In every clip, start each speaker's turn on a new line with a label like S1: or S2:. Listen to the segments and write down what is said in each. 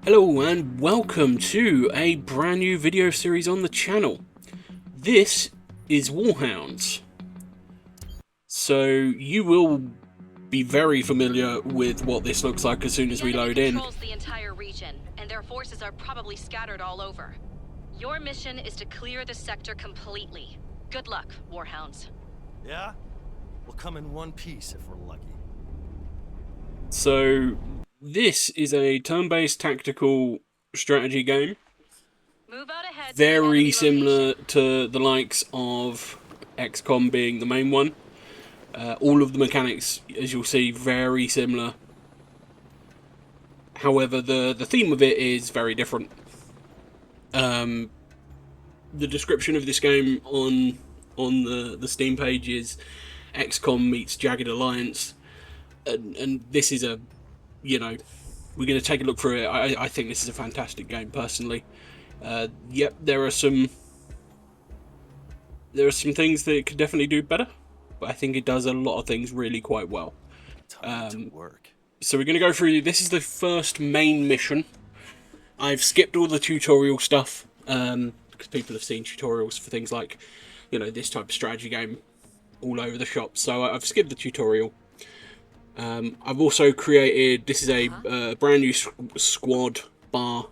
S1: Hello and welcome to a brand new video series on the channel. This is Warhounds. So you will be very familiar with what this looks like as soon as we load in.
S2: Controls the entire region, and their forces are probably scattered all over. Your mission is to clear the sector completely. Good luck, Warhounds.
S3: Yeah? We'll come in one piece if we're lucky.
S1: So this is a turn-based tactical strategy game.
S2: Move out ahead.
S1: Very similar to the likes of XCOM being the main one. All of the mechanics, as you'll see, very similar. However, the theme of it is very different. The description of this game on the Steam page is XCOM meets Jagged Alliance, and this is a, we're going to take a look through it. I think this is a fantastic game personally. Yep, there are some things that it could definitely do better, but I think it does a lot of things really quite well.
S3: Time to work.
S1: So we're going to go through, this is the first main mission. I've skipped all the tutorial stuff, because people have seen tutorials for things like, this type of strategy game all over the shop, so I've skipped the tutorial. I've also created, this is a brand new squad bar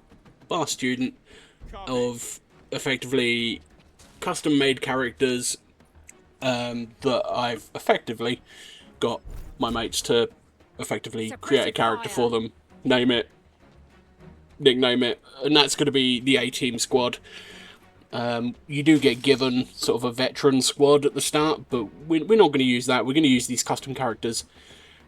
S1: student of effectively custom-made characters that I've effectively got my mates to effectively create a character for them, name it, nickname it, and that's going to be the A-Team squad. You do get given sort of a veteran squad at the start, but we're not going to use that. We're going to use these custom characters.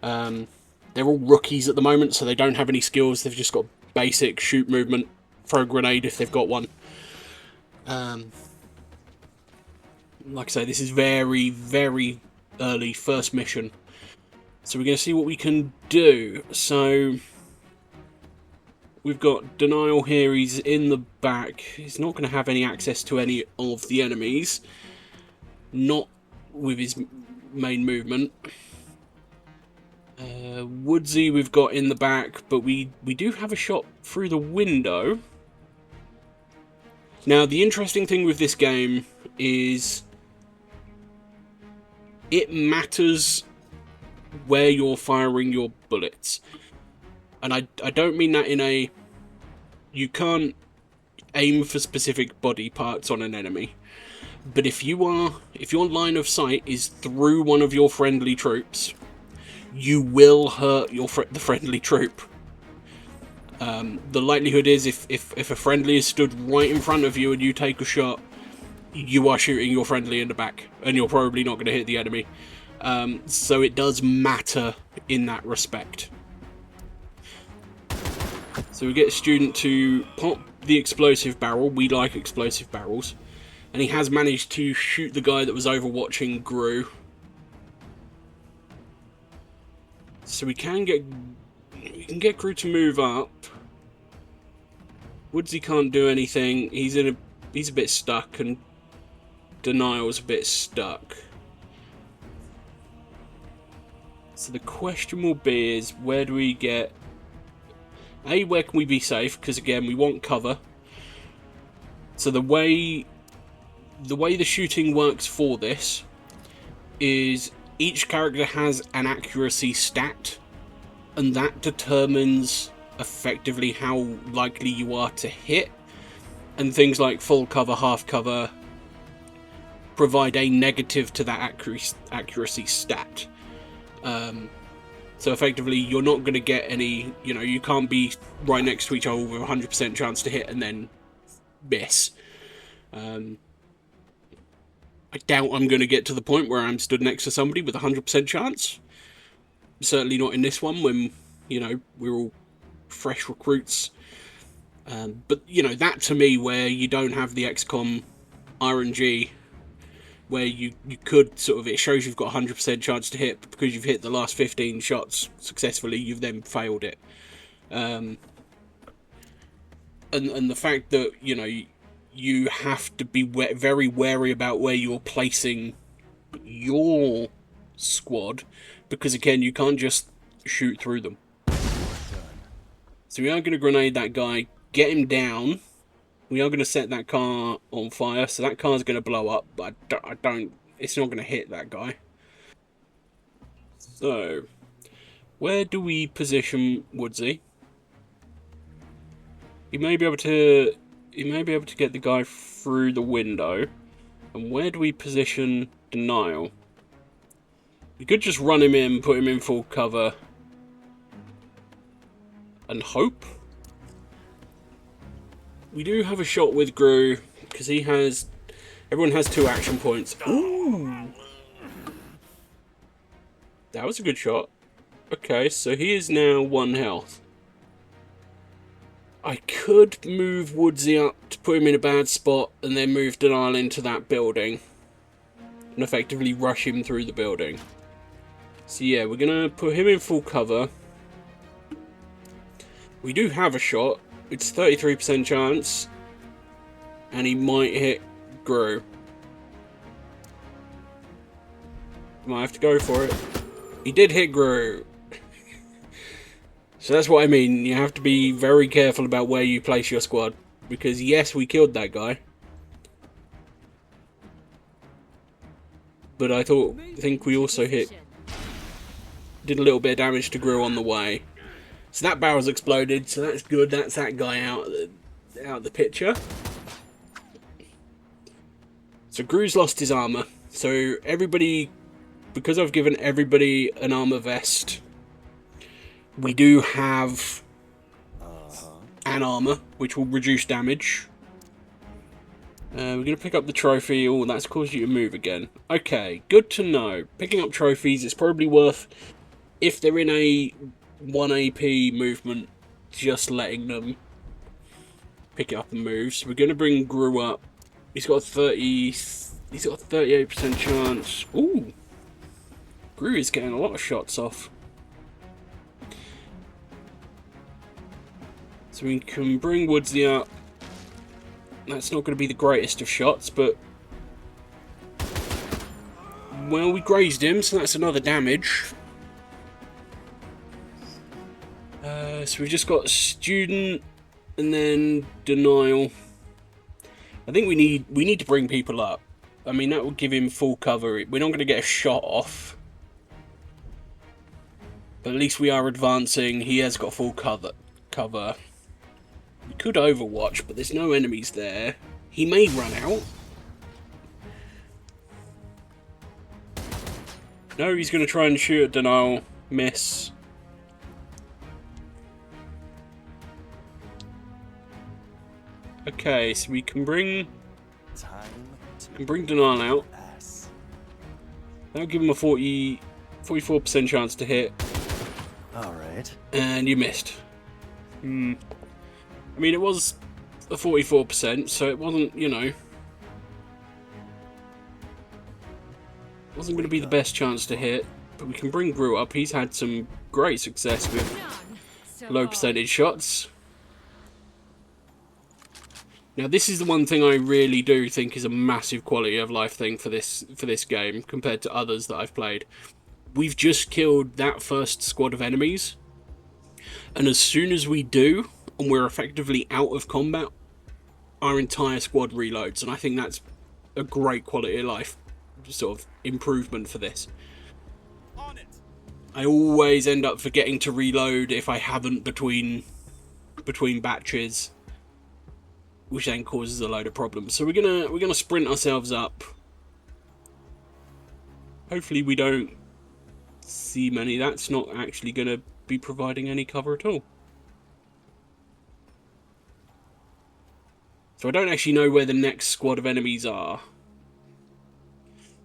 S1: They're all rookies at the moment, so they don't have any skills. They've just got basic shoot movement, throw a grenade if they've got one. Like I say, this is very, very early, first mission. So we're going to see what we can do. So we've got Denial here. He's in the back. He's not going to have any access to any of the enemies. Not with his main movement. Woodsy we've got in the back, but we do have a shot through the window. Now, the interesting thing with this game is it matters where you're firing your bullets. And I don't mean that in a... You can't aim for specific body parts on an enemy. But if your line of sight is through one of your friendly troops, you will hurt the friendly troop. The likelihood is if a friendly is stood right in front of you and you take a shot, you are shooting your friendly in the back, and you're probably not going to hit the enemy. So it does matter in that respect. So we get a student to pop the explosive barrel. We like explosive barrels. And he has managed to shoot the guy that was overwatching Gru. So we can get Gru to move up. Woodsy can't do anything. He's a bit stuck, and Denial's a bit stuck. So the question will be is, where do we get... where can we be safe? Because again, we want cover. So the way the shooting works for this is each character has an accuracy stat, and that determines effectively how likely you are to hit. And things like full cover, half cover provide a negative to that accuracy stat. So effectively, you're not going to get any, you can't be right next to each other with a 100% chance to hit and then miss. I doubt I'm going to get to the point where I'm stood next to somebody with a 100% chance. Certainly not in this one when, we're all fresh recruits. But, that to me, where you don't have the XCOM RNG, where you could sort of, it shows you've got a 100% chance to hit, but because you've hit the last 15 shots successfully, you've then failed it. And the fact that, you have to be very wary about where you're placing your squad, because again, you can't just shoot through them. So we are going to grenade that guy, get him down. We are going to set that car on fire, so that car's going to blow up, but I don't it's not going to hit that guy. So, where do we position Woodsy? He may be able to get the guy through the window. And where do we position Denial? We could just run him in, put him in full cover, and hope. We do have a shot with Gru, because he has... Everyone has 2 action points. Ooh! That was a good shot. Okay, so he is now 1 health. I could move Woodsy up to put him in a bad spot, and then move Denial into that building. And effectively rush him through the building. So yeah, we're going to put him in full cover. We do have a shot. It's 33% chance. And he might hit Gru. Might have to go for it. He did hit Gru. So that's what I mean. You have to be very careful about where you place your squad. Because yes, we killed that guy. But I think we also did a little bit of damage to Gru on the way. So that barrel's exploded, so that's good. That's that guy out of the picture. So Gru's lost his armor. So everybody, because I've given everybody an armor vest, we do have an armor, which will reduce damage. We're going to pick up the trophy. Oh, that's caused you to move again. Okay, good to know. Picking up trophies is probably worth, if they're in a 1 AP movement, just letting them pick it up and move. So we're going to bring Gru up. He's got a 38% chance. Ooh. Gru is getting a lot of shots off. So we can bring Woodsy up. That's not going to be the greatest of shots, but... Well, we grazed him, so that's another damage. So we've just got Student, and then Denial. I think we need to bring people up. I mean, that will give him full cover. We're not going to get a shot off. But at least we are advancing. He has got full cover. We could overwatch, but there's no enemies there. He may run out. No, he's going to try and shoot at Denial. Miss. Okay, so we can bring Denial out. That'll give him a 44% chance to hit.
S3: Alright.
S1: And you missed. I mean, it was a 44%, so it wasn't, you know... wasn't going to be the best chance to hit. But we can bring Gru up. He's had some great success with low percentage shots. Now, this is the one thing I really do think is a massive quality of life thing for this game compared to others that I've played. We've just killed that first squad of enemies, and as soon as we do, and we're effectively out of combat, our entire squad reloads, and I think that's a great quality of life sort of improvement for this. I always end up forgetting to reload if I haven't between batches, which then causes a load of problems. So we're gonna sprint ourselves up. Hopefully we don't see many. That's not actually gonna be providing any cover at all. So I don't actually know where the next squad of enemies are.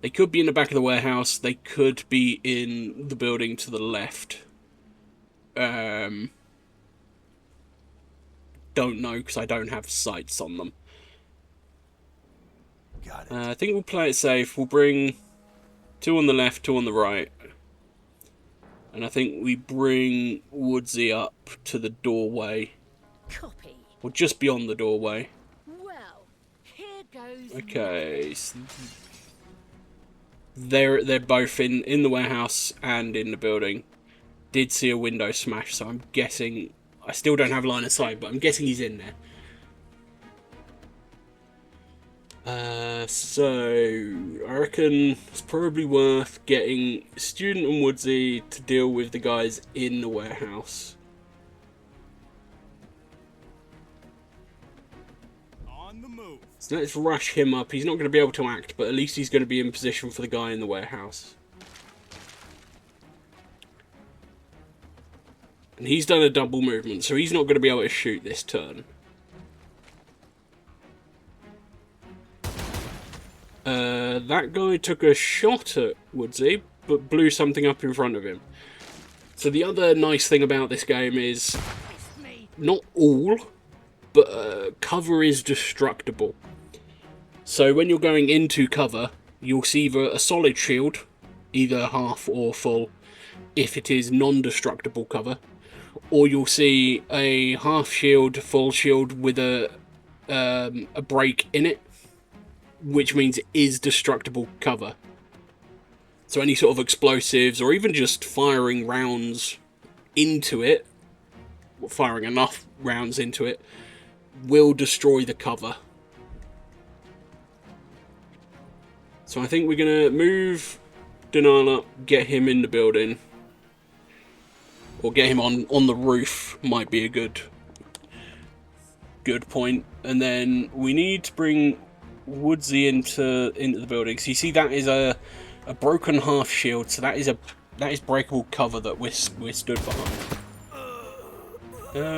S1: They could be in the back of the warehouse. They could be in the building to the left. Don't know, because I don't have sights on them.
S3: Got it.
S1: I think we'll play it safe. We'll bring 2 on the left, 2 on the right. And I think we bring Woodsy up to the doorway.
S4: Copy.
S1: Or just beyond the doorway.
S4: Well, here goes.
S1: Okay. So they're both in the warehouse and in the building. Did see a window smash, so I'm guessing I still don't have line of sight, but I'm guessing he's in there. So I reckon it's probably worth getting Student and Woodsy to deal with the guys in the warehouse.
S3: On the move.
S1: So let's rush him up. He's not going to be able to act, but at least he's going to be in position for the guy in the warehouse. And he's done a double movement, so he's not going to be able to shoot this turn. That guy took a shot at Woodsy, but blew something up in front of him. So the other nice thing about this game is, not all, but cover is destructible. So when you're going into cover, you'll see either a solid shield, either half or full, if it is non-destructible cover, or you'll see a half shield, full shield with a break in it, which means it is destructible cover. So any sort of explosives, or even just firing rounds into it, firing enough rounds into it, will destroy the cover. So I think we're going to move Denial up, get him in the building, or get him on the roof might be a good point. And then we need to bring Woodsy into the building. So you see that is a broken half shield, so that is breakable cover that we're stood behind.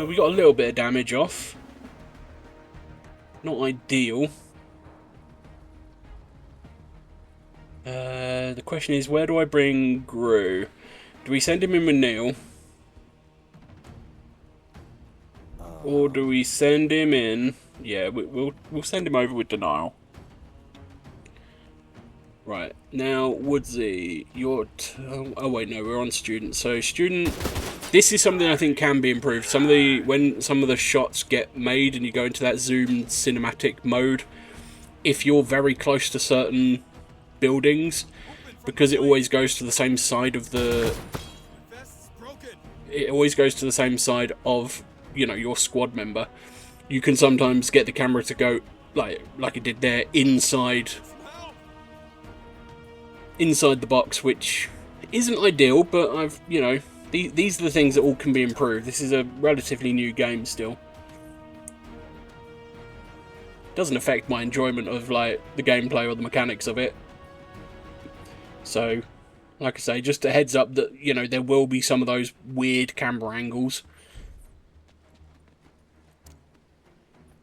S1: We got a little bit of damage off. Not ideal. The question is, where do I bring Gru? Do we send him in with Neil? Or do we send him in? Yeah, we'll send him over with Denial. Right, now Woodsy, oh wait, no, we're on Student. So Student, this is something I think can be improved. When some of the shots get made and you go into that zoomed cinematic mode, if you're very close to certain buildings, because it always goes to the same side of your squad member, you can sometimes get the camera to go like it did there inside the box, which isn't ideal, but these are the things that all can be improved. This is a relatively new game still. Doesn't affect my enjoyment of the gameplay or the mechanics of it. So, like I say, just a heads up that there will be some of those weird camera angles.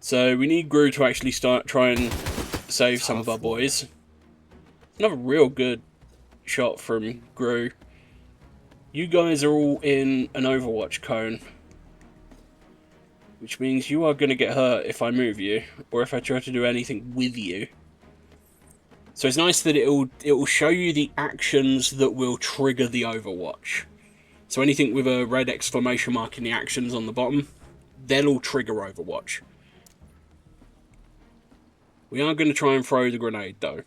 S1: So we need Gru to actually try and save some of our boys. Another real good shot from Gru. You guys are all in an Overwatch cone, which means you are going to get hurt if I move you, or if I try to do anything with you. So it's nice that it will show you the actions that will trigger the Overwatch. So anything with a red exclamation mark in the actions on the bottom, they'll all trigger Overwatch. We are going to try and throw the grenade though.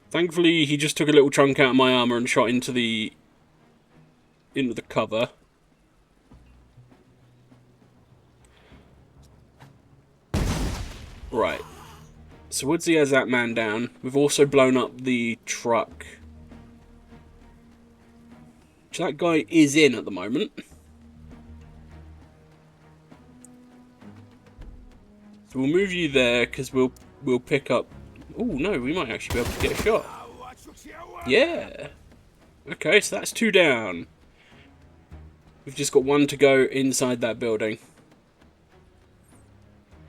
S1: Thankfully, he just took a little chunk out of my armor and shot into the cover. Right. So Woodsy has that man down. We've also blown up the truck, which that guy is in at the moment. So we'll move you there because we'll pick up. Oh no, we might actually be able to get a shot. Yeah. Okay, so that's 2 down. We've just got 1 to go inside that building.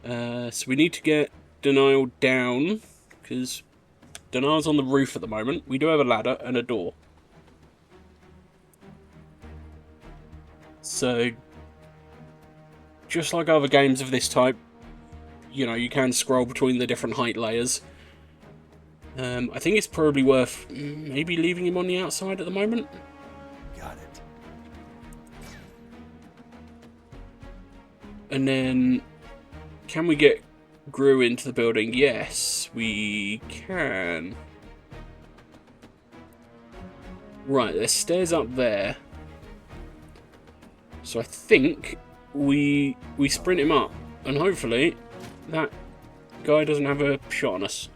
S1: So we need to get Denial down, because Denial's on the roof at the moment. We do have a ladder and a door. So, just like other games of this type, you can scroll between the different height layers. I think it's probably worth maybe leaving him on the outside at the moment.
S3: Got it.
S1: And then, can we get Gru into the building? Yes, we can. Right, there's stairs up there. So I think we sprint him up, and hopefully that guy doesn't have a shot on us.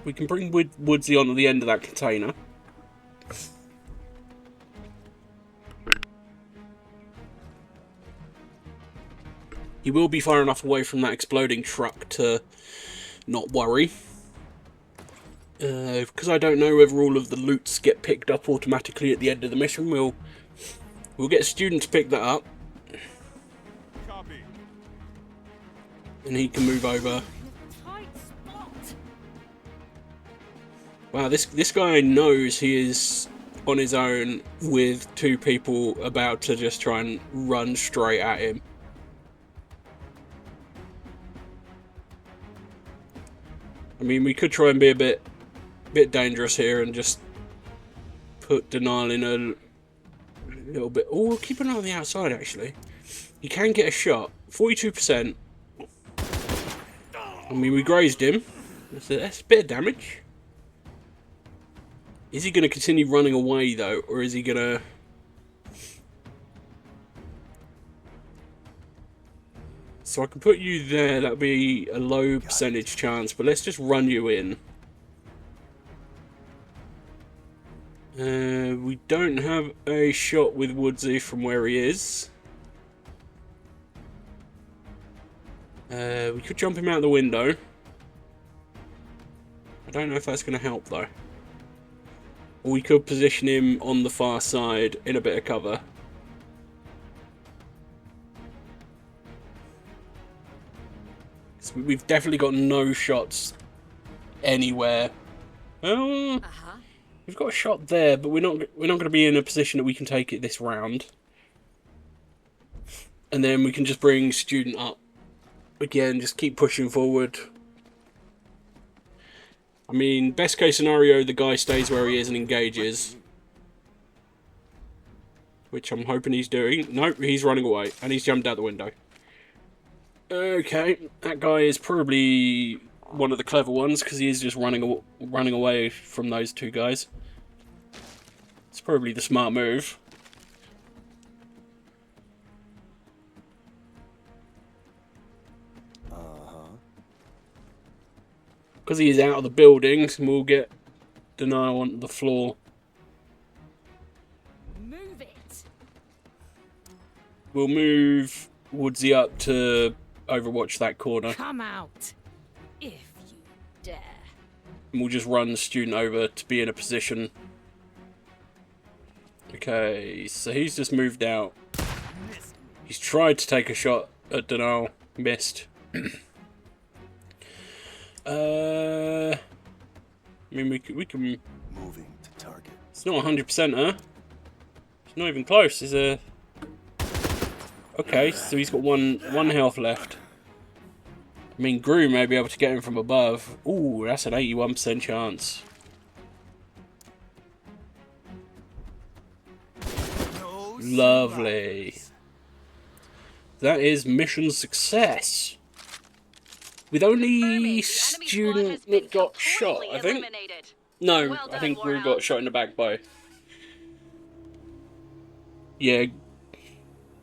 S1: We can bring Woodsy onto the end of that container. He will be far enough away from that exploding truck to not worry. Because I don't know whether all of the loots get picked up automatically at the end of the mission, we'll get a student to pick that up.
S3: Copy.
S1: And he can move over.
S4: Tight spot.
S1: Wow, this guy knows he is on his own with two people about to just try and run straight at him. I mean, we could try and be a bit dangerous here and just put Denial in a little bit. Oh, we'll keep an eye on the outside, actually. You can get a shot. 42%. I mean, we grazed him. That's a bit of damage. Is he going to continue running away, though? Or is he going to... So I can put you there. That would be a low percentage chance. But let's just run you in. We don't have a shot with Woodsy from where he is. We could jump him out the window. I don't know if that's going to help, though. Or we could position him on the far side in a bit of cover. So we've definitely got no shots anywhere. We've got a shot there, but we're not going to be in a position that we can take it this round. And then we can just bring Student up. Again, just keep pushing forward. I mean, best case scenario, the guy stays where he is and engages. Which I'm hoping he's doing. Nope, he's running away. And he's jumped out the window. Okay, that guy is probably one of the clever ones, because he is just running away from those two guys. It's probably the smart move. Because he is out of the building, we'll get Denial onto the floor.
S4: Move it.
S1: We'll move Woodsy up to overwatch that corner.
S4: Come out, if you dare.
S1: And we'll just run the Student over to be in a position. Okay, so he's just moved out. He's tried to take a shot at Denial, missed. I mean, we can.
S3: Moving to target.
S1: It's not 100%, huh? It's not even close. Is a. Okay, so he's got one health left. I mean, Gru may be able to get him from above. Ooh, that's an 81% chance.
S3: No
S1: Lovely. That is mission success. With only Student that got shot, I think. No,
S2: Well
S1: I
S2: done,
S1: think Gru
S2: Warhounds.
S1: got shot in the back by. Yeah,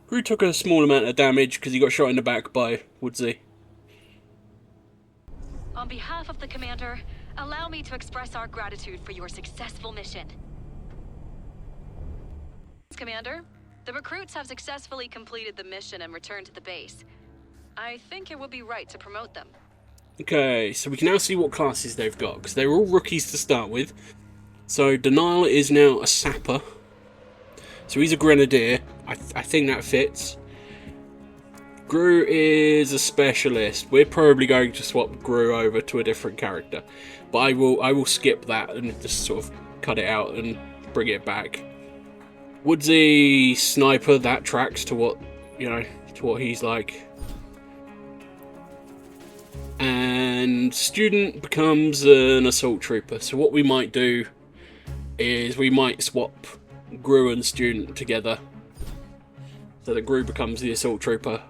S1: Gru took a small amount of damage because he got shot in the back by Woodsy.
S2: On behalf of the Commander, allow me to express our gratitude for your successful mission. Commander, the recruits have successfully completed the mission and returned to the base. I think it would be right to promote them.
S1: Okay, so we can now see what classes they've got, because they were all rookies to start with. So Denial is now a sapper. So he's a grenadier. I think that fits. Gru is a specialist. We're probably going to swap Gru over to a different character. But I will skip that and just sort of cut it out and bring it back. Woodsy sniper, that tracks to what, you know, to what he's like. And Student becomes an assault trooper. So what we might do is we might swap Gru and Student together. So that Gru becomes the assault trooper.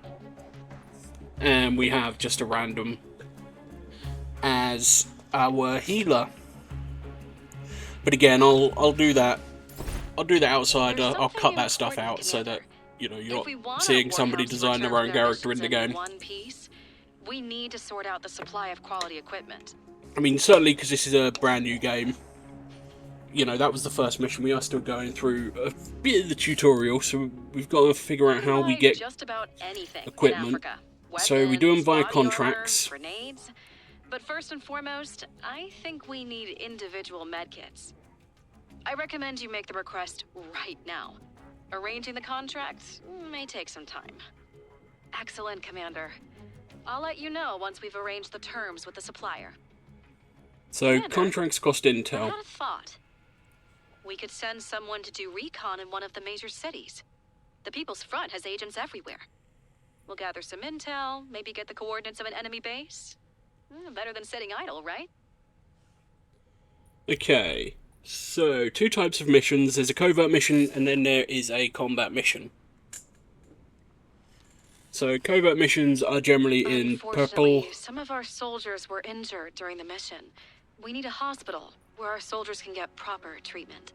S1: And we have just a random. And as our healer. But again, I'll do that. I'll do that outside.
S2: There's
S1: I'll cut
S2: something
S1: that stuff
S2: important,
S1: out so that
S2: Commander.
S1: you're
S2: If we
S1: not
S2: want
S1: seeing
S2: our
S1: somebody
S2: Warhounds to
S1: design their
S2: return
S1: own
S2: to
S1: character in the
S2: missions
S1: game.
S2: one piece, we need to sort out the supply of quality equipment.
S1: I mean, certainly because this is a brand new game. That was the first mission. We are still going through a bit of the tutorial, so we've got to figure out how we get
S2: just about anything
S1: equipment.
S2: in Africa.
S1: So we do them
S2: Weapons,
S1: via
S2: body
S1: contracts.
S2: armor, grenades. But first and foremost, I think we need individual medkits. I recommend you make the request right now. Arranging the contracts may take some time. Excellent, Commander. I'll let you know once we've arranged the terms with the supplier.
S1: So
S2: Commander,
S1: contracts cost
S2: I
S1: intel.
S2: had a thought. We could send someone to do recon in one of the major cities. The People's Front has agents everywhere. We'll gather some intel, maybe get the coordinates of an enemy base. Better than sitting idle, right?
S1: Okay, so 2 types of missions. There's a covert mission and then there is a combat mission. So covert missions are generally in purple.
S2: Unfortunately, some of our soldiers were injured during the mission. We need a hospital where our soldiers can get proper treatment.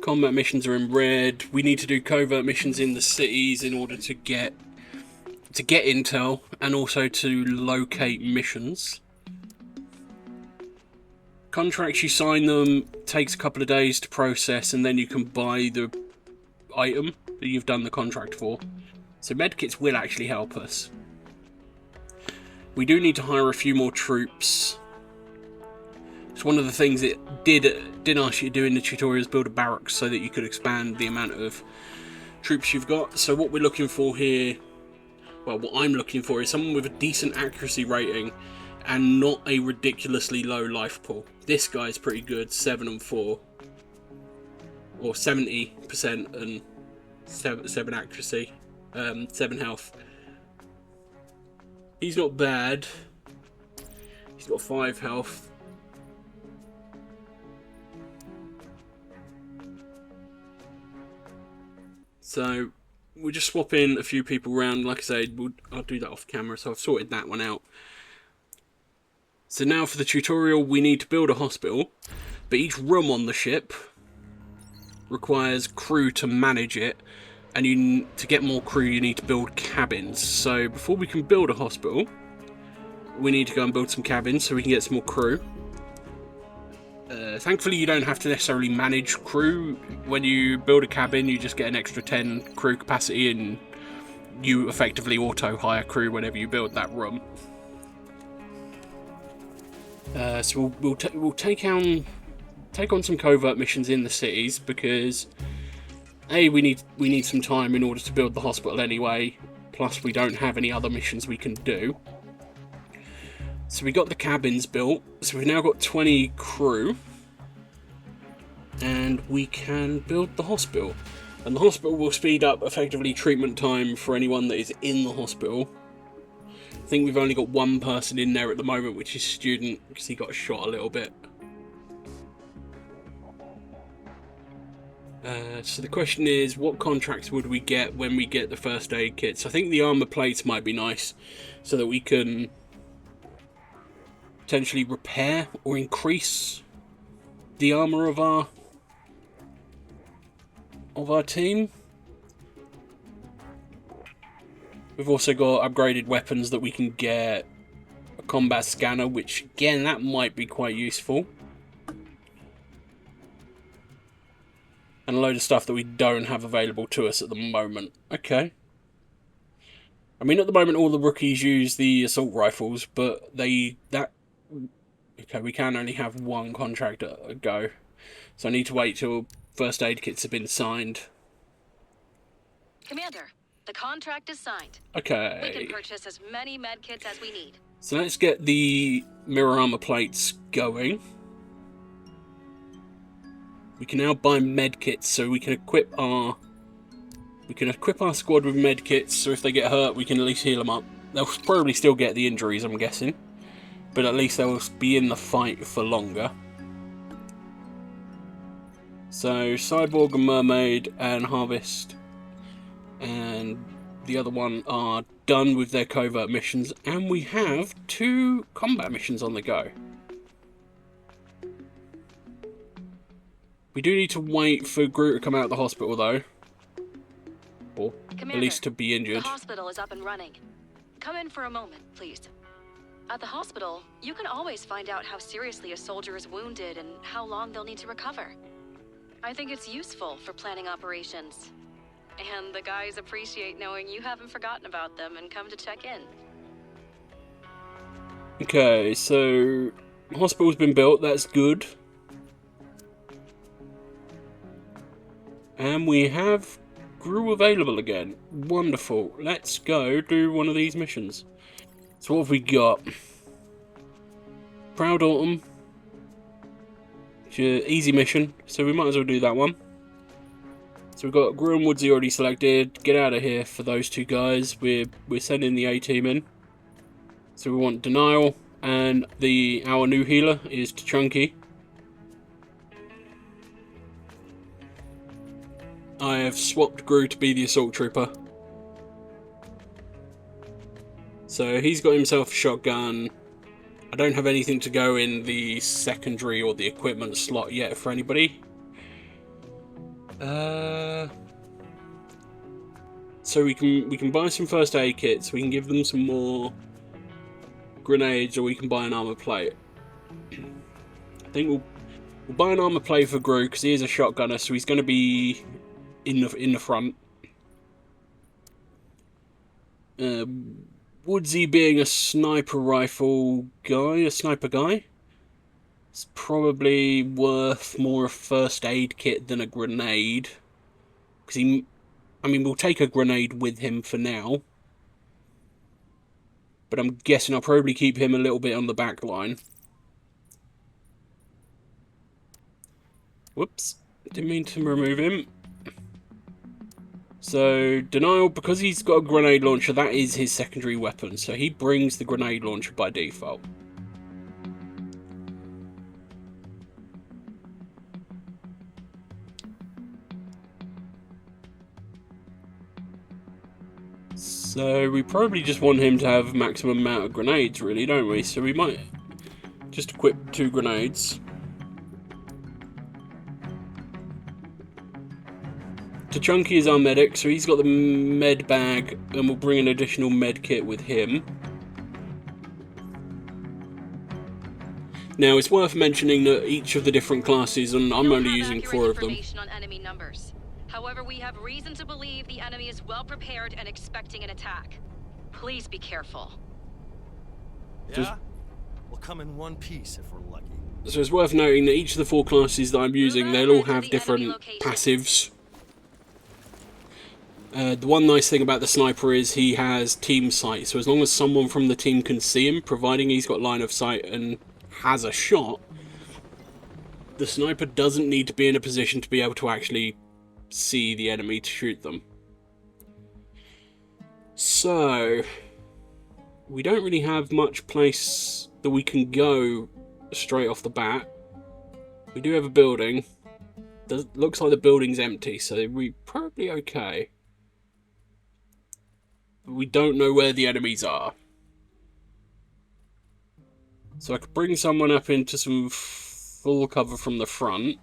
S1: Combat missions are in red. We need to do covert missions in the cities in order to get intel and also to locate missions. Contracts, you sign them, takes a couple of days to process, and then you can buy the item that you've done the contract for. So medkits will actually help us. We do need to hire a few more troops. It's one of the things it did ask you to do in the tutorial is build a barracks so that you could expand the amount of troops you've got. So what we're looking for here, well, what I'm looking for is someone with a decent accuracy rating and not a ridiculously low life pool. This guy's pretty good, 7 and 4, or 70% and 7 accuracy, 7 health. He's not bad. He's got 5 health. So we'll just swap in a few people around. Like I said, I'll do that off camera, so I've sorted that one out. So now for the tutorial, we need to build a hospital, but each room on the ship requires crew to manage it, and to get more crew you need to build cabins. So before we can build a hospital, we need to go and build some cabins so we can get some more crew. Thankfully you don't have to necessarily manage crew. When you build a cabin you just get an extra 10 crew capacity and you effectively auto hire crew whenever you build that room. So we'll take on some covert missions in the cities because we need some time in order to build the hospital anyway, plus we don't have any other missions we can do. So we got the cabins built, so we've now got 20 crew, and we can build the hospital. And the hospital will speed up effectively treatment time for anyone that is in the hospital. I think we've only got 1 person in there at the moment, which is Student, because he got shot a little bit. So the question is, what contracts would we get when we get the first aid kits? I think the armor plates might be nice, so that we can potentially repair or increase the armor of our team. We've also got upgraded weapons that we can get, a combat scanner, which again that might be quite useful, and a load of stuff that we don't have available to us at the moment. Okay. I mean, at the moment all the rookies use the assault rifles, but okay, we can only have 1 contract at a go, so I need to wait till first aid kits have been signed.
S2: Commander, the contract is signed.
S1: Okay.
S2: We can purchase as many medkits as we need.
S1: So let's get the mirror armor plates going. We can now buy medkits, so we can equip our squad with medkits. So if they get hurt, we can at least heal them up. They'll probably still get the injuries, I'm guessing, but at least they'll be in the fight for longer. So Cyborg and Mermaid and Harvest, and the other one are done with their covert missions, and we have 2 combat missions on the go. We do need to wait for Groot to come out of the hospital, though. Or
S2: Commander,
S1: at least to be
S2: the
S1: injured.
S2: hospital is up and running. Come in for a moment, please. At the hospital, you can always find out how seriously a soldier is wounded and how long they'll need to recover. I think it's useful for planning operations. And the guys appreciate knowing you haven't forgotten about them and come to check in.
S1: Okay, so hospital's been built, that's good. And we have Gru available again. Wonderful. Let's go do one of these missions. So what have we got? Proud Autumn. It's an easy mission, so we might as well do that one. So we've got Gru and Woodsy already selected. Get out of here for those 2 guys. We're sending the A-team in. So we want Denial, and our new healer is Chunky. I have swapped Gru to be the assault trooper. So he's got himself a shotgun. I don't have anything to go in the secondary or the equipment slot yet for anybody. So we can buy some first aid kits. We can give them some more grenades, or we can buy an armor plate. I think we'll buy an armor plate for Gru because he is a shotgunner, so he's going to be in the front. Woodsy being a sniper guy, it's probably worth more a first aid kit than a grenade. Because we'll take a grenade with him for now. But I'm guessing I'll probably keep him a little bit on the back line. Whoops, didn't mean to remove him. So, Denial, because he's got a grenade launcher, that is his secondary weapon. So he brings the grenade launcher by default. So we probably just want him to have maximum amount of grenades, really, don't we? So we might just equip 2 grenades. Chunky is our medic, so he's got the med bag, and we'll bring an additional med kit with him. Now, it's worth mentioning that each of the different classes, and I'm only using 4 of them.
S2: On enemy numbers. However, we have reason to believe the enemy is well prepared and expecting an attack. Please be careful.
S3: Yeah? We'll come in one piece if we're lucky.
S1: So it's worth noting that each of the 4 classes that I'm using, they'll all have different passives. The one nice thing about the sniper is he has team sight, so as long as someone from the team can see him, providing he's got line of sight and has a shot, the sniper doesn't need to be in a position to be able to actually see the enemy to shoot them. So, we don't really have much place that we can go straight off the bat. We do have a building. Looks like the building's empty, so we're probably okay. We don't know where the enemies are. So I could bring someone up into some full cover from the front.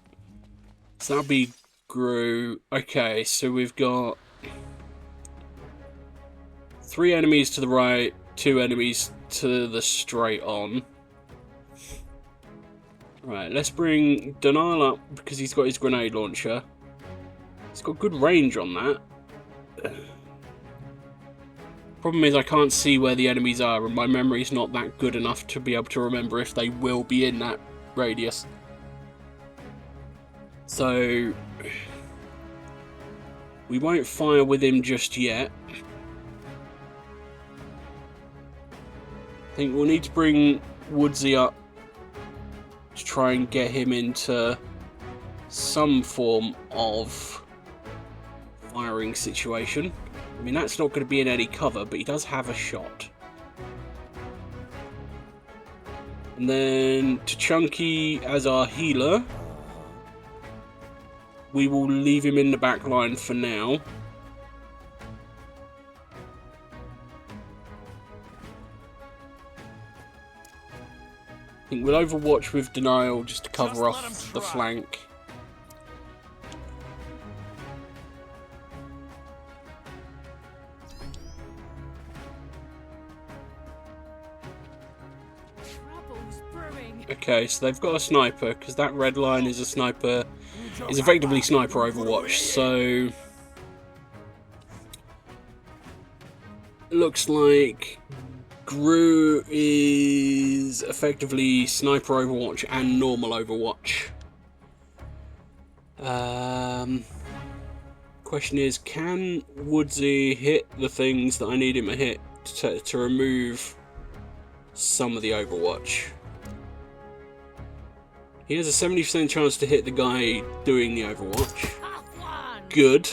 S1: So that'll be Gru. Okay, so we've got 3 enemies to the right, 2 enemies to the straight on. Right, let's bring Denial up because he's got his grenade launcher. He's got good range on that. Problem is I can't see where the enemies are, and my memory's not that good enough to be able to remember if they will be in that radius. So we won't fire with him just yet. I think we'll need to bring Woodsy up to try and get him into some form of firing situation. I mean, that's not going to be in any cover, but he does have a shot. And then to Chunky as our healer, we will leave him in the back line for now. think we'll overwatch with Denial just to cover
S3: Just let
S1: off
S3: 'em
S1: the
S3: try.
S1: flank.
S4: Trouble's brewing.
S1: Okay, so they've got a sniper, because that red line is a sniper, is effectively sniper overwatch, so looks like Gru is effectively sniper overwatch and normal overwatch. Question is, can Woodsy hit the things that I need him to hit to remove some of the overwatch? He has a 70% chance to hit the guy doing the overwatch.
S4: Have one.
S1: Good.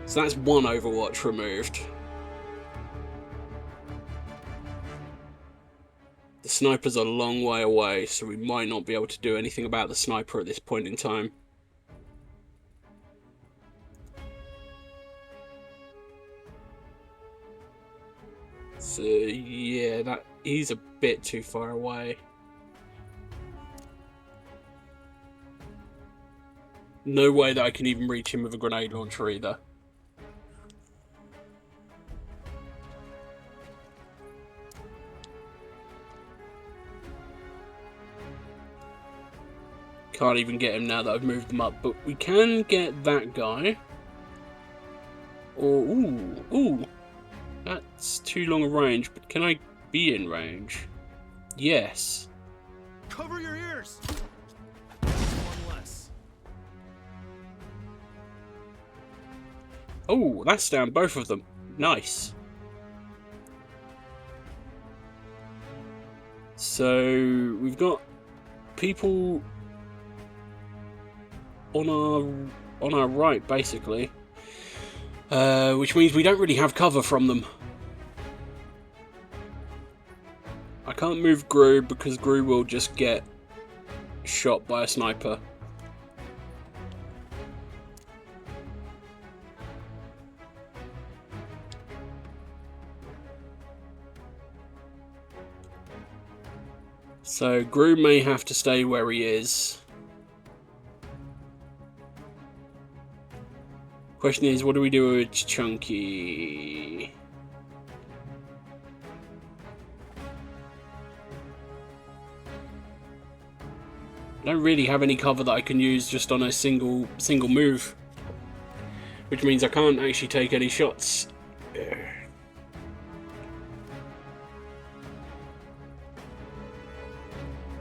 S1: So that's one overwatch removed. The sniper's a long way away, so we might not be able to do anything about the sniper at this point in time. So yeah, he's a bit too far away. No way that I can even reach him with a grenade launcher either. Can't even get him now that I've moved him up, but we can get that guy. Or, ooh, that's too long a range, but can I be in range? Yes.
S3: Cover your ears. One less.
S1: Oh, that's down both of them. Nice. So we've got people on our right, basically, which means we don't really have cover from them. I can't move Gru because Gru will just get shot by a sniper. So Gru may have to stay where he is. Question is, what do we do with Chunky? I don't really have any cover that I can use just on a single move, which means I can't actually take any shots.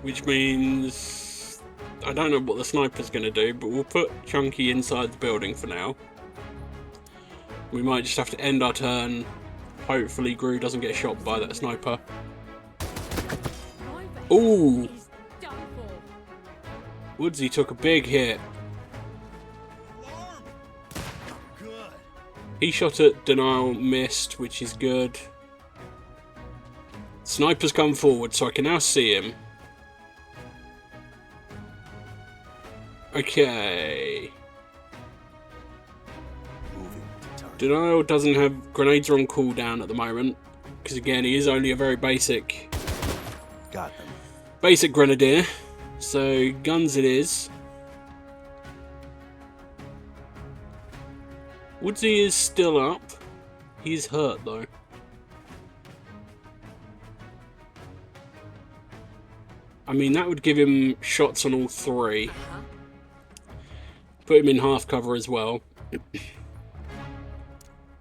S1: Which means I don't know what the sniper's going to do, but we'll put Chunky inside the building for now. We might just have to end our turn. Hopefully Gru doesn't get shot by that sniper.
S4: My
S1: Ooh!
S4: is done for.
S1: Woodsy took a big hit.
S3: Alarm. Good.
S1: He shot at Denial, missed, which is good. Sniper's come forward, so I can now see him. Okay.
S3: Moving to target.
S1: Denial doesn't have... Grenades are on cooldown at the moment. Because again, he is only a very basic
S3: Got them.
S1: grenadier. So, guns it is. Woodsy is still up. He's hurt though. I mean, that would give him shots on all three. Put him in half cover as well.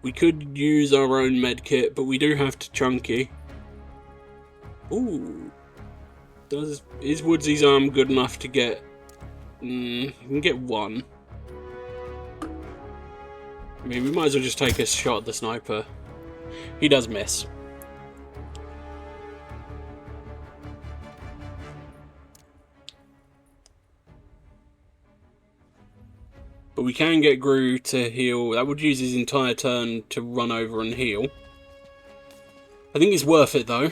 S1: We could use our own medkit, but we do have to Chunky. Ooh. Is Woodsy's arm good enough to get... we can get one. I mean, we might as well just take a shot at the sniper. He does miss. But we can get Gru to heal. That would use his entire turn to run over and heal. I think it's worth it though.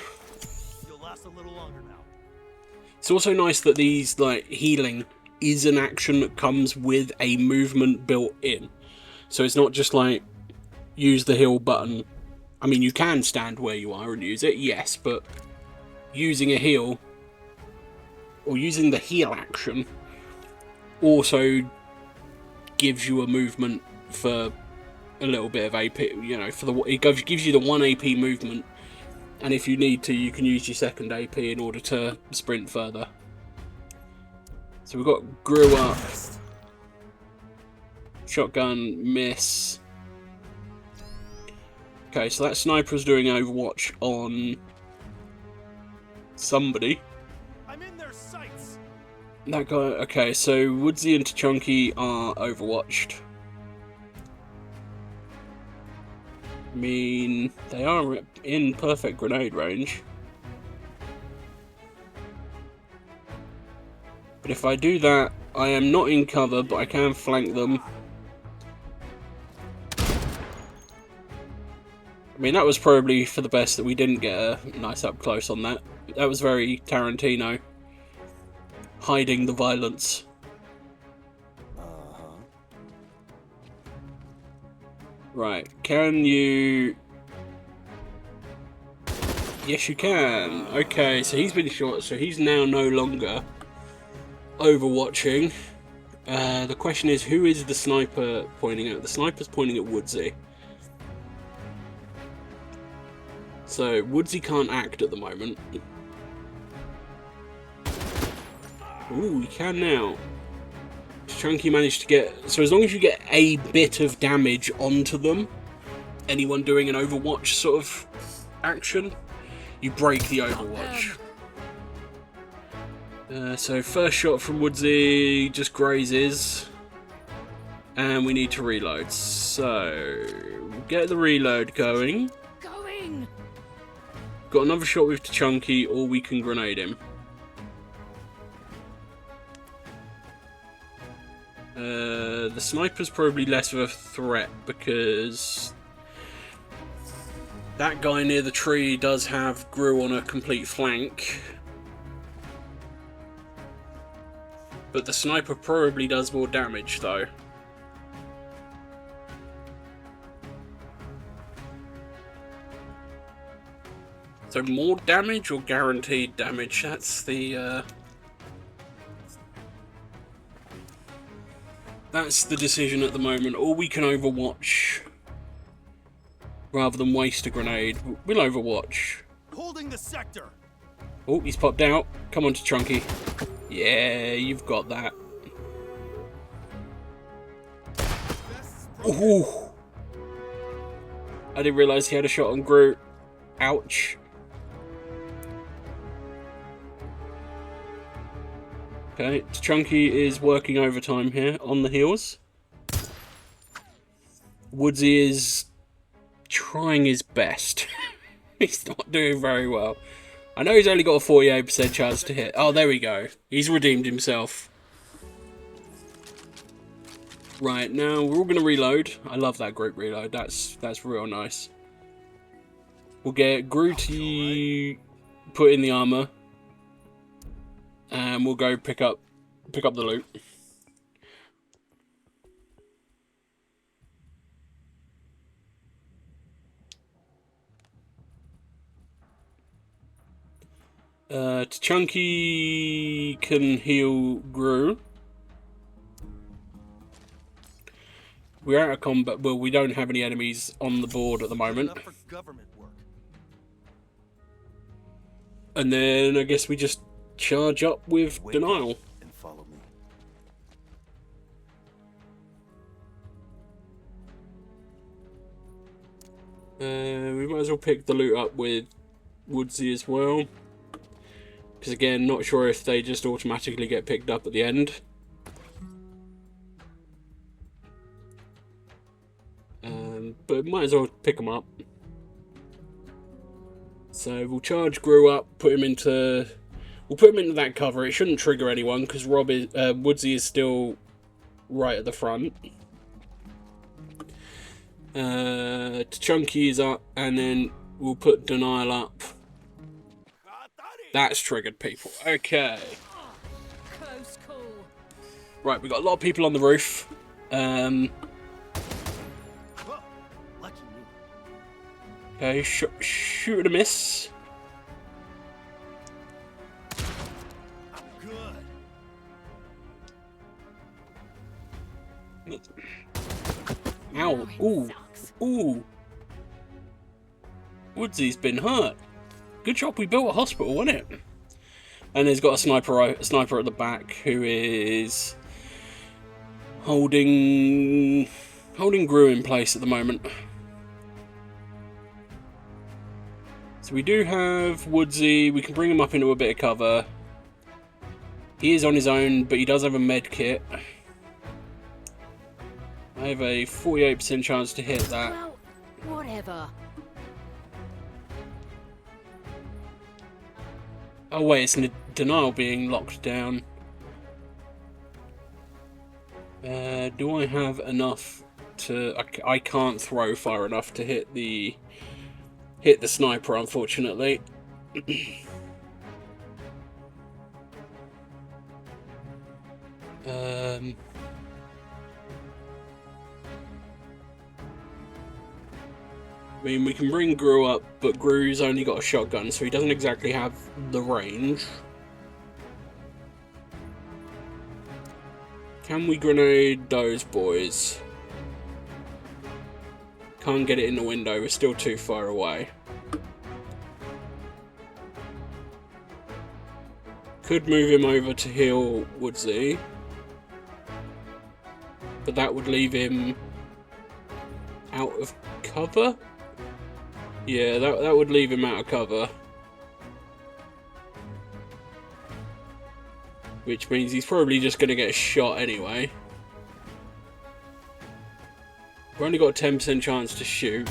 S3: You'll last a little longer now.
S1: It's also nice that these, like, healing is an action that comes with a movement built in. So it's not just like, use the heal button. I mean, you can stand where you are and use it, yes, but using a heal, or using the heal action, also gives you a movement for a little bit of AP. You know, it gives you the 1 AP movement, and if you need to, you can use your second AP in order to sprint further. So we've got grew up, shotgun, miss. Okay, so that sniper's doing Overwatch on somebody.
S3: I'm in their sights.
S1: That guy. Okay, so Woodsy and Chunky are Overwatched. I mean, they are in perfect grenade range. But if I do that, I am not in cover, but I can flank them. I mean, that was probably for the best that we didn't get a nice up close on that. That was very Tarantino. Hiding the violence. Right, can you... Yes, you can. Okay, so he's been shot, so he's now no longer overwatching. The question is, who is the sniper pointing at? The sniper's pointing at Woodsy. So, Woodsy can't act at the moment. Ooh, he can now. Chunky managed to get... So as long as you get a bit of damage onto them, anyone doing an Overwatch sort of action, you break the Overwatch. So first shot from Woodsy just grazes. And we need to reload. So, we'll get the reload going. Got another shot with Chunky, or we can grenade him. The sniper's probably less of a threat because that guy near the tree does have Gru on a complete flank. But the sniper probably does more damage though. So more damage or guaranteed damage? That's the decision at the moment. Or we can Overwatch rather than waste a grenade. We'll Overwatch.
S3: Holding the sector.
S1: Oh, he's popped out. Come on to Chunky. Yeah, you've got that. Ooh. I didn't realise he had a shot on Groot. Ouch. Okay, Chunky is working overtime here on the heels. Woodsy is trying his best. He's not doing very well. I know he's only got a 48% chance to hit. Oh, there we go. He's redeemed himself. Right, now we're all going to reload. I love that group reload. That's real nice. We'll get Grooty put in the armor. And we'll go pick up the loot. Chunky can heal Gru. We're out of combat. Well, we don't have any enemies on the board at the moment. And then I guess we just charge up with Denial.
S3: And follow me.
S1: We might as well pick the loot up with Woodsy as well. Because again, not sure if they just automatically get picked up at the end. But might as well pick them up. So we'll charge Gru up, put him into... We'll put him into that cover. It shouldn't trigger anyone because Woodsy is still right at the front. Chunky is up, and then we'll put Denial up. That's triggered people. Okay.
S4: Close call.
S1: Right, we've got a lot of people on the roof. Okay, shoot and a miss. Ow. Ooh. Ooh. Woodsy's been hurt. Good job we built a hospital, wasn't it? And he's got a sniper at the back who is holding Gru in place at the moment. So we do have Woodsy. We can bring him up into a bit of cover. He is on his own, but he does have a med kit. I have a 48% chance to hit that.
S4: Well, whatever.
S1: Oh wait, it's denial being locked down. Do I have enough to? I can't throw far enough to hit the sniper, unfortunately. I mean, we can bring Gru up, but Gru's only got a shotgun, so he doesn't exactly have the range. Can we grenade those boys? Can't get it in the window, we're still too far away. Could move him over to heal Woodsy, but that would leave him out of cover? Yeah, that would leave him out of cover. Which means he's probably just going to get shot anyway. We've only got a 10% chance to shoot.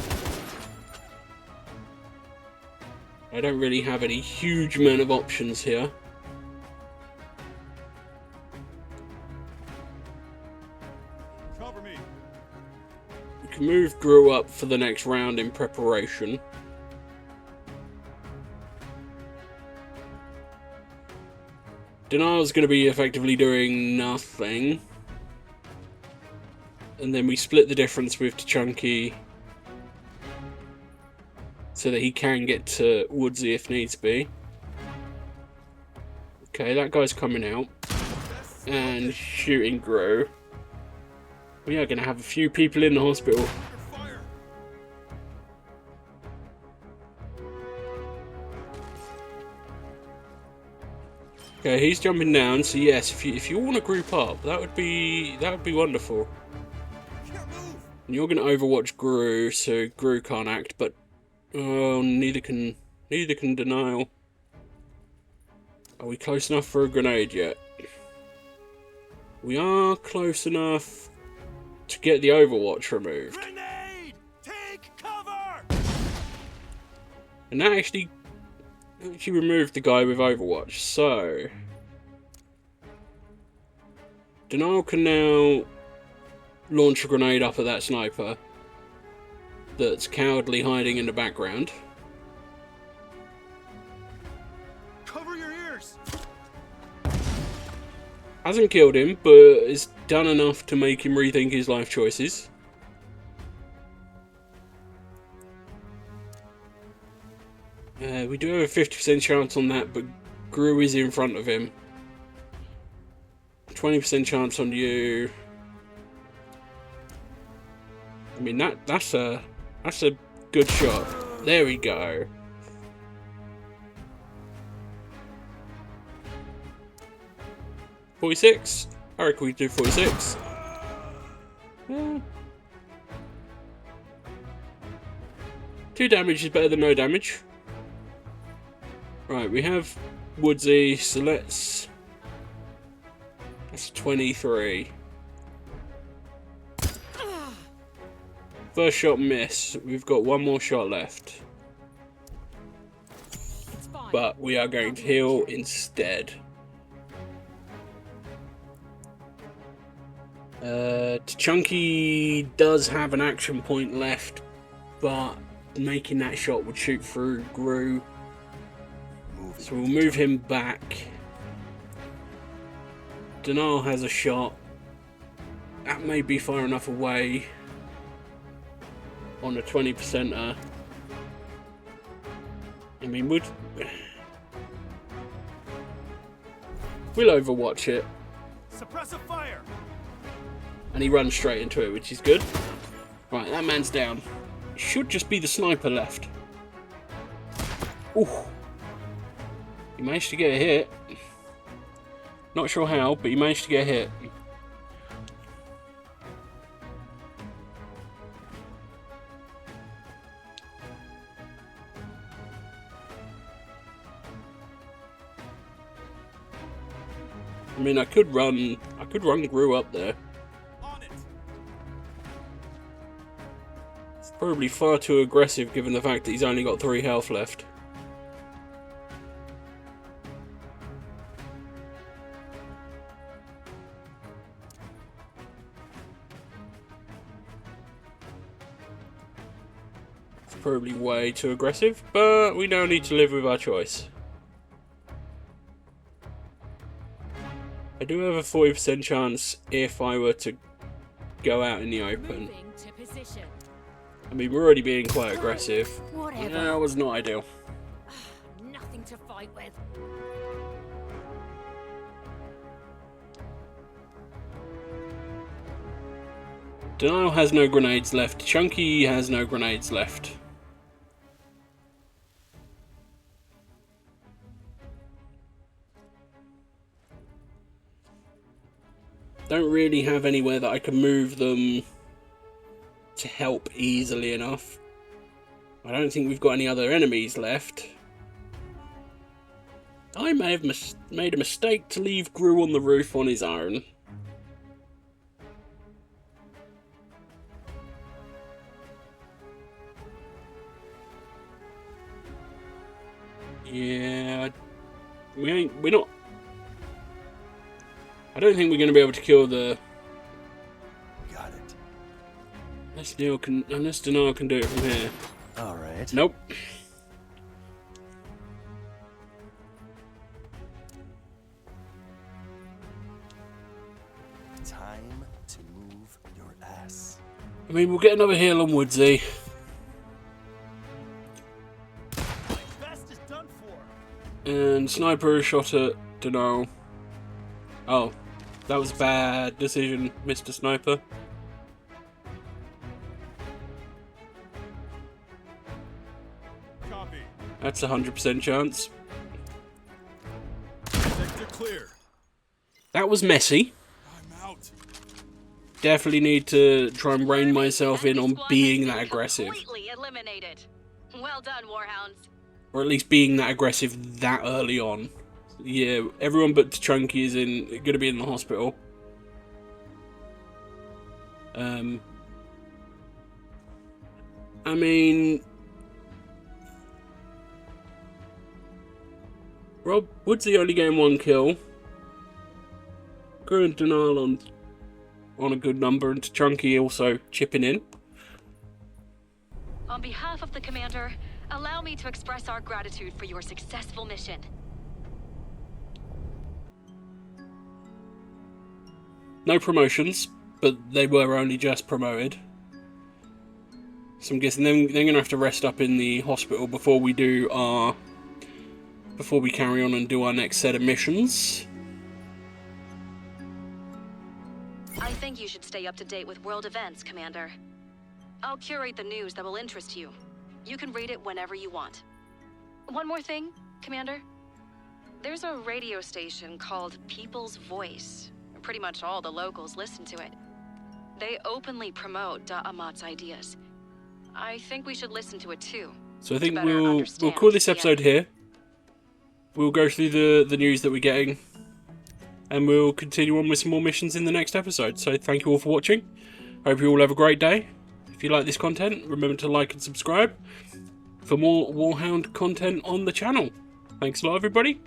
S1: I don't really have any huge amount of options here.
S3: Cover me.
S1: We can move Gru up for the next round in preparation. Denial's going to be effectively doing nothing. And then we split the difference with Chunky so that he can get to Woodsy if needs be. Okay, that guy's coming out and shooting Gru. We are going to have a few people in the hospital.
S3: Fire.
S1: Okay, he's jumping down. So yes, if you want to group up, that would be wonderful.
S3: Can't move.
S1: And you're going to overwatch Gru, so Gru can't act, but neither can Denial. Are we close enough for a grenade yet? We are close enough to get the overwatch removed.
S3: Grenade! Take cover!
S1: And that actually removed the guy with overwatch, so Denial can now launch a grenade up at that sniper that's cowardly hiding in the background.
S3: Cover your ears!
S1: Hasn't killed him, but has done enough to make him rethink his life choices. We do have a 50% chance on that, but Gru is in front of him. 20% chance on you. I mean that's a good shot. There we go. .46. I reckon we do 46. Yeah. 2 damage is better than no damage. Right, we have Woodsy, so that's 23. First shot miss. We've got one more shot left.
S4: It's fine.
S1: But we are going to heal instead. Chunky does have an action point left, but making that shot would shoot through Gru. So we'll move him back. Denial has a shot. That may be far enough away on a 20%er. I mean, we'll overwatch it.
S3: Suppressive fire!
S1: And he runs straight into it, which is good. Right, that man's down. Should just be the sniper left. Ooh. He managed to get a hit. Not sure how, but he managed to get a hit. I mean, I could run Gru up there. It's probably far too aggressive given the fact that he's only got 3 health left. It's probably way too aggressive, but we now need to live with our choice. I do have a 40% chance if I were to go out in the open. I mean, we're already being quite aggressive.
S4: Whatever.
S1: That was not ideal.
S4: Nothing to fight with.
S1: Denial has no grenades left. Chunky has no grenades left. Don't really have anywhere that I can move them to help easily enough. I don't think we've got any other enemies left. I may have made a mistake to leave Gru on the roof on his own. Yeah, we're not. I don't think we're going to be able to kill the.
S3: Got it.
S1: Unless Denial can do it from here.
S3: All right.
S1: Nope.
S3: Time to move your ass.
S1: I mean, we'll get another heal on Woodsy.
S3: My best is done for.
S1: And Sniper shot at Denial. Oh, that was a bad decision, Mr. Sniper.
S3: Copy.
S1: That's a 100% chance.
S3: Sector clear.
S1: That was messy.
S3: I'm out.
S1: Definitely need to try and rein myself in on
S2: Squad
S1: being
S2: has
S1: that
S2: been
S1: aggressive.
S2: Completely eliminated. Well done, Warhounds.
S1: Or at least being that aggressive that early on. Yeah, everyone but Chunky is going to be in the hospital. I mean, Rob Woodsy only getting 1 kill. Gru and Denial on a good number, and Chunky also chipping in.
S2: On behalf of the Commander, allow me to express our gratitude for your successful mission.
S1: No promotions, but they were only just promoted. So I'm guessing they're going to have to rest up in the hospital before we carry on and do our next set of missions.
S2: I think you should stay up to date with world events, Commander. I'll curate the news that will interest you. You can read it whenever you want. One more thing, Commander. There's a radio station called People's Voice. Pretty much all the locals listen to it. They openly promote Da'amat's ideas. I think we should listen to it too.
S1: So I think
S2: to better
S1: we'll
S2: understand
S1: call this
S2: the
S1: episode here. We'll go through the news that we're getting, and we'll continue on with some more missions in the next episode. So thank you all for watching. Hope you all have a great day. If you like this content, remember to like and subscribe for more Warhound content on the channel. Thanks a lot, everybody.